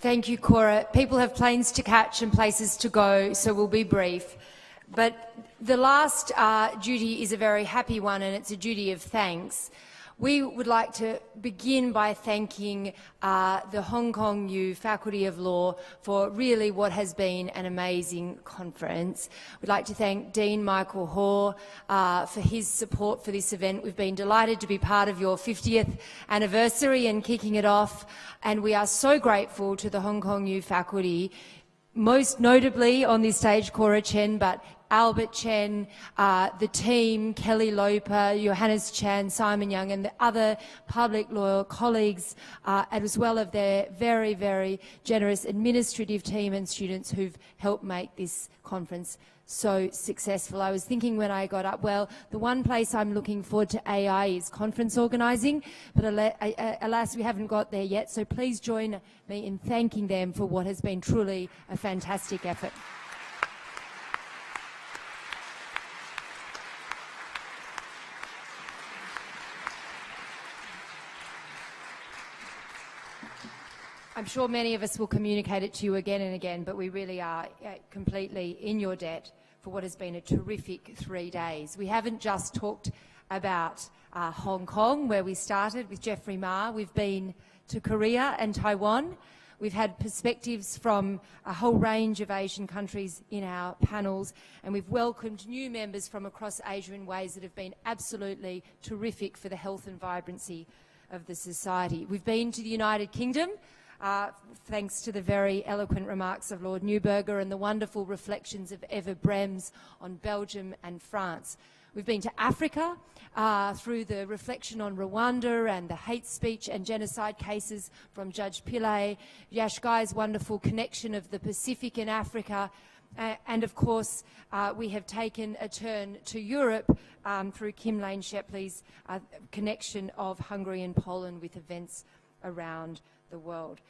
Thank you, Cora. People have planes to catch and places to go, so we'll be brief. But the last duty is a very happy one, and it's a duty of thanks. We would like to begin by thanking the Hong Kong U Faculty of Law for really what has been an amazing conference. We'd like to thank Dean Michael Hoare for his support for this event. We've been delighted to be part of your 50th anniversary and kicking it off, and we are so grateful to the Hong Kong U faculty, most notably on this stage Cora Chen, but Albert Chen, the team, Kelly Loper, Johannes Chan, Simon Young, and the other public law colleagues, as well as their very, very generous administrative team and students who've helped make this conference so successful. I was thinking when I got up, well, the one place I'm looking forward to AI is conference organising, but alas, we haven't got there yet, so please join me in thanking them for what has been truly a fantastic effort. I'm sure many of us will communicate it to you again and again, but we really are completely in your debt for what has been a terrific 3 days. We haven't just talked about Hong Kong, where we started with Jeffrey Ma. We've been to Korea and Taiwan. We've had perspectives from a whole range of Asian countries in our panels, and we've welcomed new members from across Asia in ways that have been absolutely terrific for the health and vibrancy of the society. We've been to the United Kingdom, thanks to the very eloquent remarks of Lord Neuberger and the wonderful reflections of Eva Brems on Belgium and France. We've been to Africa through the reflection on Rwanda and the hate speech and genocide cases from Judge Pillay, Yashgai's wonderful connection of the Pacific and Africa, and of course we have taken a turn to Europe through Kim Lane Shepley's connection of Hungary and Poland with events around the world.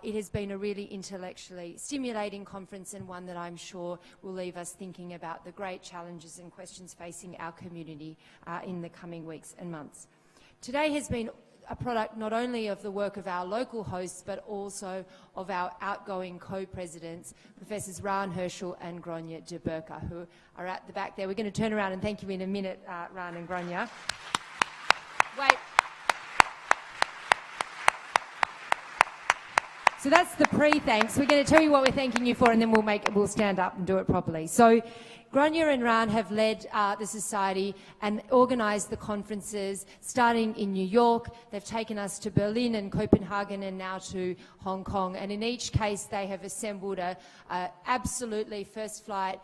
It has been a really intellectually stimulating conference, and one that I'm sure will leave us thinking about the great challenges and questions facing our community in the coming weeks and months. Today has been a product not only of the work of our local hosts, but also of our outgoing co-presidents, Professors Ran Herschel and Gronya de Burka, who are at the back there. We're going to turn around and thank you in a minute, Ran and Gronya. Wait. So that's the pre-thanks. We're going to tell you what we're thanking you for, and then we'll stand up and do it properly. So Gronya and Ran have led the Society and organised the conferences starting in New York. They've taken us to Berlin and Copenhagen and now to Hong Kong. And in each case, they have assembled a absolutely first-flight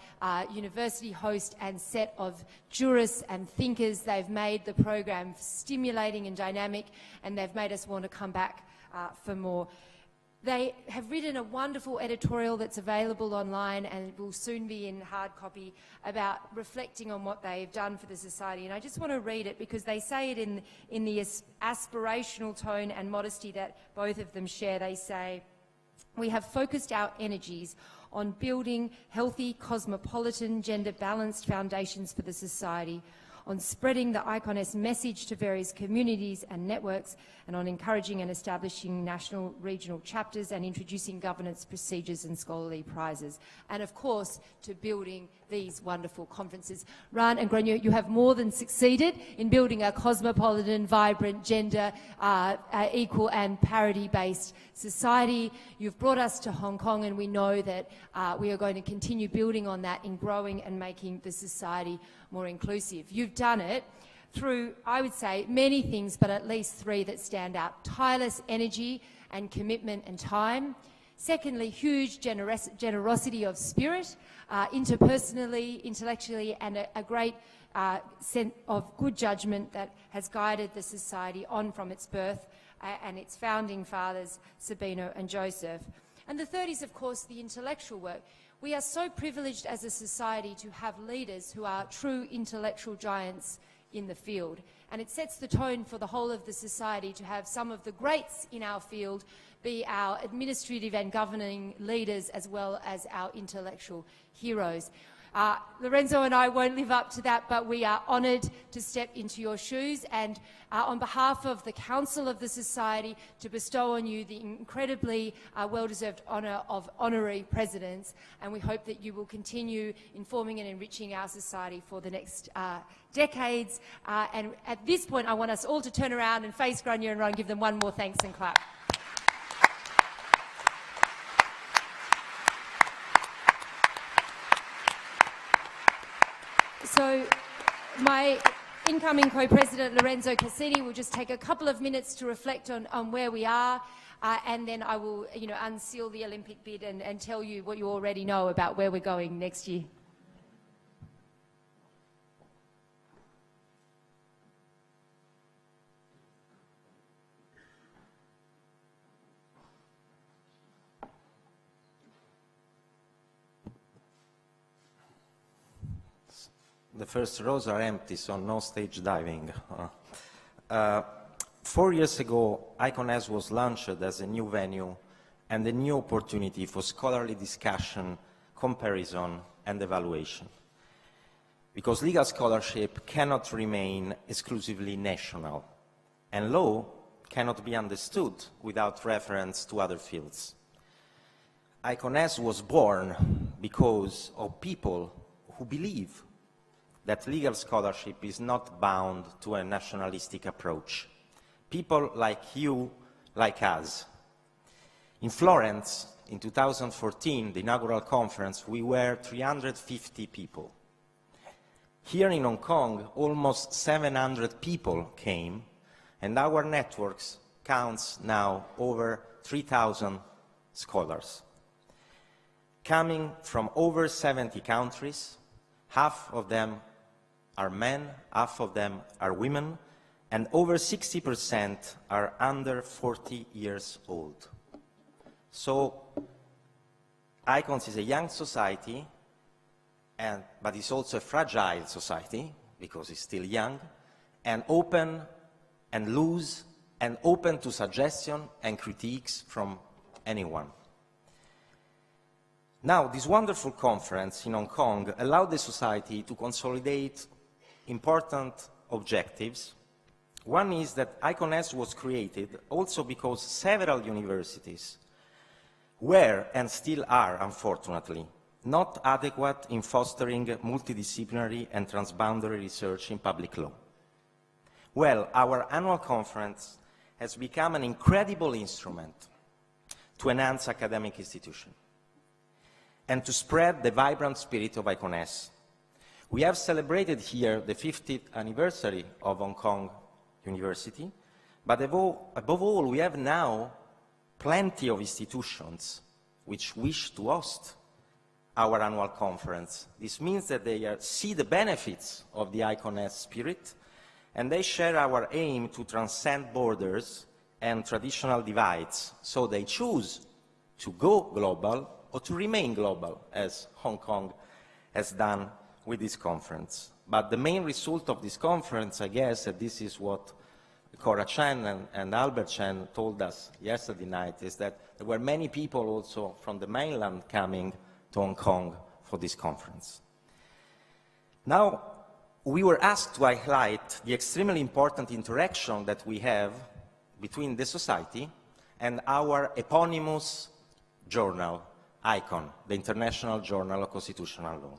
university host and set of jurists and thinkers. They've made the program stimulating and dynamic, and they've made us want to come back for more. They have written a wonderful editorial that's available online and will soon be in hard copy about reflecting on what they've done for the Society. And I just want to read it because they say it in the aspirational tone and modesty that both of them share. They say, "We have focused our energies on building healthy, cosmopolitan, gender-balanced foundations for the Society, on spreading the ICONS message to various communities and networks, and on encouraging and establishing national, regional chapters and introducing governance procedures and scholarly prizes, and of course to building these wonderful conferences." Ran and Gronya, you have more than succeeded in building a cosmopolitan, vibrant, gender equal and parity-based society. You've brought us to Hong Kong, and we know that we are going to continue building on that in growing and making the Society more inclusive. You've done it through, I would say, many things, but at least three that stand out: tireless energy and commitment and time. Secondly, huge generosity of spirit, interpersonally, intellectually, and a great sense of good judgment that has guided the Society on from its birth and its founding fathers, Sabino and Joseph. And the third is, of course, the intellectual work. We are so privileged as a society to have leaders who are true intellectual giants in the field. And it sets the tone for the whole of the society to have some of the greats in our field be our administrative and governing leaders as well as our intellectual heroes. Lorenzo and I won't live up to that, but we are honoured to step into your shoes and on behalf of the Council of the Society to bestow on you the incredibly well-deserved honour of Honorary Presidents, and we hope that you will continue informing and enriching our society for the next decades. And at this point, I want us all to turn around and face Grania and Ron, give them one more thanks and clap. So my incoming co-president, Lorenzo Casini, will just take a couple of minutes to reflect on where we are, and then I will, unseal the Olympic bid and tell you what you already know about where we're going next year. The first rows are empty, so no stage diving. 4 years ago, IconS was launched as a new venue and a new opportunity for scholarly discussion, comparison, and evaluation. Because legal scholarship cannot remain exclusively national, and law cannot be understood without reference to other fields. IconS was born because of people who believe that legal scholarship is not bound to a nationalistic approach. People like you, like us. In Florence, in 2014, the inaugural conference, we were 350 people. Here in Hong Kong, almost 700 people came, and our networks counts now over 3,000 scholars. Coming from over 70 countries, half of them are men, half of them are women, and over 60% are under 40 years old. So, ICONS is a young society, but it's also a fragile society, because it's still young, and open and loose, and open to suggestion and critiques from anyone. Now, this wonderful conference in Hong Kong allowed the society to consolidate important objectives. One is that IconS was created also because several universities were, and still are, unfortunately, not adequate in fostering multidisciplinary and transboundary research in public law. Well, our annual conference has become an incredible instrument to enhance academic institutions and to spread the vibrant spirit of IconS. We have celebrated here the 50th anniversary of Hong Kong University, but above all, we have now plenty of institutions which wish to host our annual conference. This means that they see the benefits of the IconS spirit, and they share our aim to transcend borders and traditional divides, so they choose to go global or to remain global, as Hong Kong has done with this conference. But the main result of this conference, I guess, and this is what Cora Chen and Albert Chen told us yesterday night, is that there were many people also from the mainland coming to Hong Kong for this conference. Now, we were asked to highlight the extremely important interaction that we have between the society and our eponymous journal, ICON, the International Journal of Constitutional Law.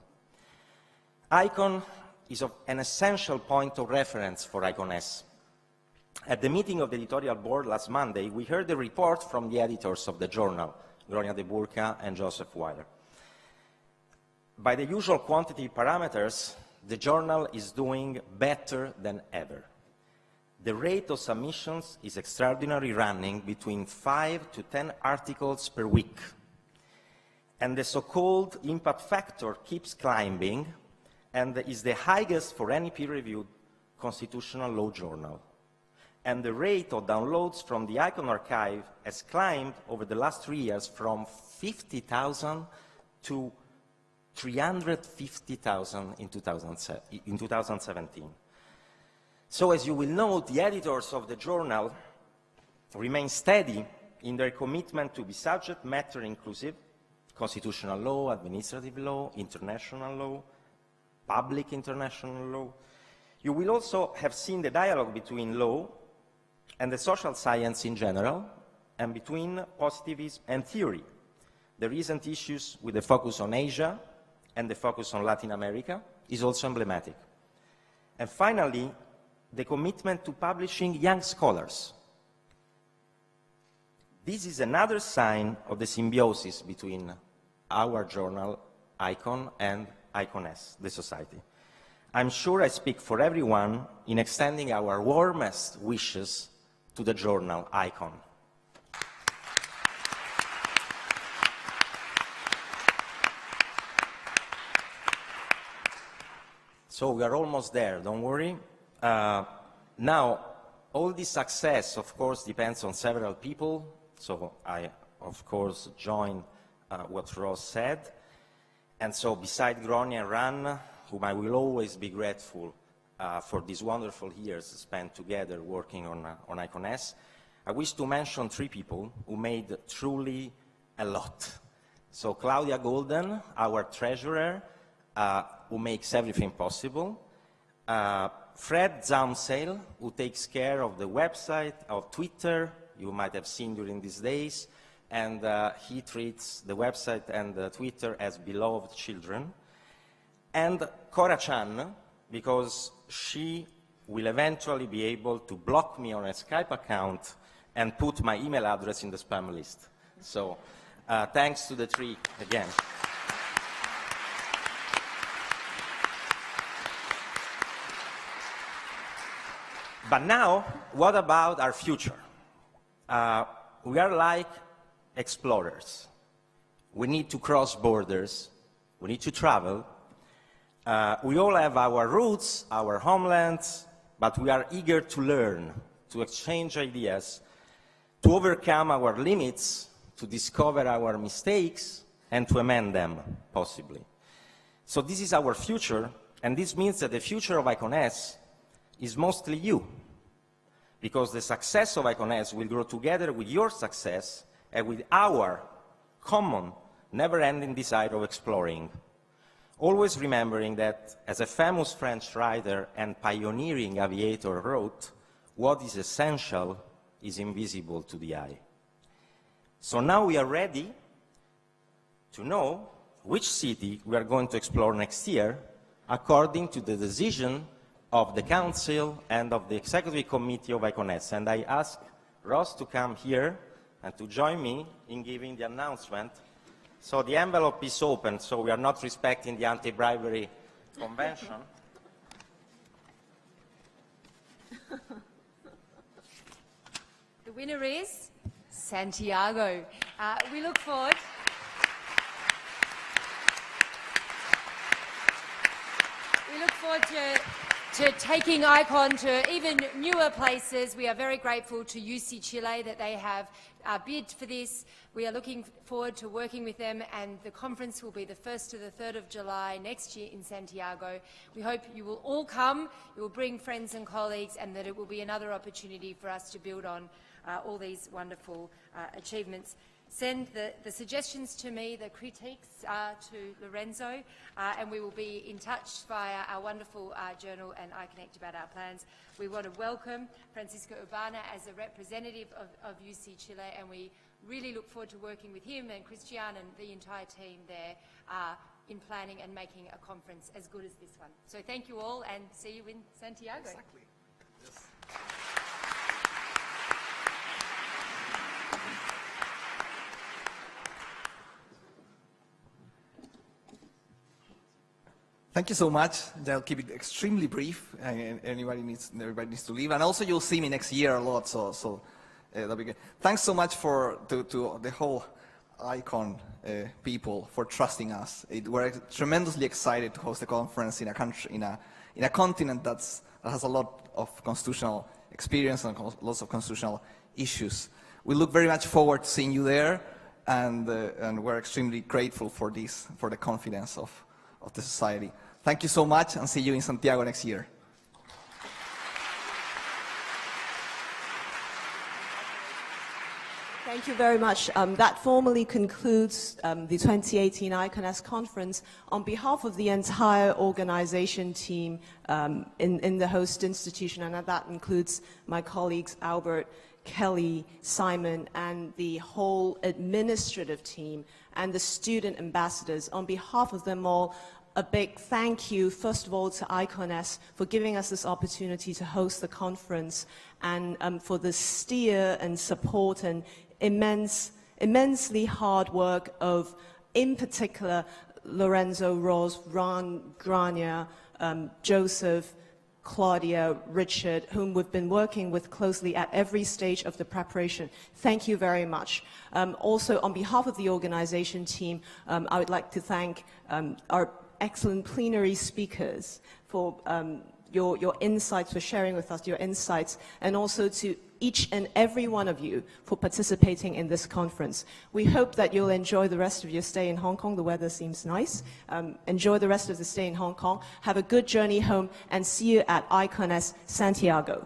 ICON is an essential point of reference for IconS. At the meeting of the editorial board last Monday, we heard a report from the editors of the journal, Gloria de Burca and Joseph Weiler. By the usual quantity parameters, the journal is doing better than ever. The rate of submissions is extraordinary, running between 5 to 10 articles per week. And the so-called impact factor keeps climbing, and is the highest for any peer-reviewed constitutional law journal. And the rate of downloads from the ICON archive has climbed over the last 3 years from 50,000 to 350,000 in 2017. So as you will note, the editors of the journal remain steady in their commitment to be subject matter inclusive, constitutional law, administrative law, international law, public international law. You will also have seen the dialogue between law and the social science in general, and between positivism and theory. The recent issues with the focus on Asia and the focus on Latin America is also emblematic. And finally, the commitment to publishing young scholars. This is another sign of the symbiosis between our journal, ICON, and ICON-S, the society. I'm sure I speak for everyone in extending our warmest wishes to the journal, ICON. So we are almost there, don't worry. Now, all this success, of course, depends on several people. So I, of course, join what Ross said. And so beside Gronia and Ran, whom I will always be grateful for these wonderful years spent together working on ICON-S, I wish to mention three people who made truly a lot. So Claudia Golden, our treasurer, who makes everything possible. Fred Zaumseil, who takes care of the website, of Twitter, you might have seen during these days, and he treats the website and Twitter as beloved children. And Cora Chan, because she will eventually be able to block me on a Skype account and put my email address in the spam list. So thanks to the three again. But now, what about our future? We are like explorers. We need to cross borders. We need to travel. We all have our roots, our homelands, but we are eager to learn, to exchange ideas, to overcome our limits, to discover our mistakes, and to amend them, possibly. So this is our future, and this means that the future of ICON-S is mostly you, because the success of ICON-S will grow together with your success and with our common, never-ending desire of exploring. Always remembering that, as a famous French writer and pioneering aviator wrote, what is essential is invisible to the eye. So now we are ready to know which city we are going to explore next year, according to the decision of the Council and of the Executive Committee of ICON-S. And I ask Ross to come here and to join me in giving the announcement. So the envelope is open, so we are not respecting the anti-bribery convention. The winner is Santiago. We look forward. We look forward to taking ICON to even newer places. We are very grateful to UC Chile that they have bid for this. We are looking forward to working with them, and the conference will be the 1st to the 3rd of July next year in Santiago. We hope you will all come, you will bring friends and colleagues, and that it will be another opportunity for us to build on all these wonderful achievements. Send the suggestions to me, the critiques to Lorenzo, and we will be in touch via our wonderful journal and iConnect about our plans. We want to welcome Francisco Urbana as a representative of UC Chile, and we really look forward to working with him and Christian and the entire team there in planning and making a conference as good as this one. So thank you all, and see you in Santiago. Exactly. Yes. Thank you so much. I'll keep it extremely brief. Everybody needs to leave, and also you'll see me next year a lot. So that'll be good. Thanks so much to the whole ICON people for trusting us. We're tremendously excited to host a conference in a country, in a continent that has a lot of constitutional experience and lots of constitutional issues. We look very much forward to seeing you there, and we're extremely grateful for the confidence of the society. Thank you so much, and see you in Santiago next year. Thank Thank you very much. That formally concludes the 2018 ICONS conference. On behalf of the entire organization team in the host institution, and that includes my colleagues Albert, Kelly, Simon, and the whole administrative team, and the student ambassadors, on behalf of them all, a big thank you, first of all, to ICONS for giving us this opportunity to host the conference, and for the steer and support and immensely hard work of, in particular, Lorenzo, Ros, Ron, Grania, Joseph, Claudia, Richard, whom we've been working with closely at every stage of the preparation. Thank you very much. Also, on behalf of the organization team, I would like to thank our excellent plenary speakers for your insights, for sharing with us your insights, and also to each and every one of you for participating in this conference. We hope that you'll enjoy the rest of your stay in Hong Kong. The weather seems nice. Enjoy the rest of the stay in Hong Kong. Have a good journey home, and see you at ICONS Santiago.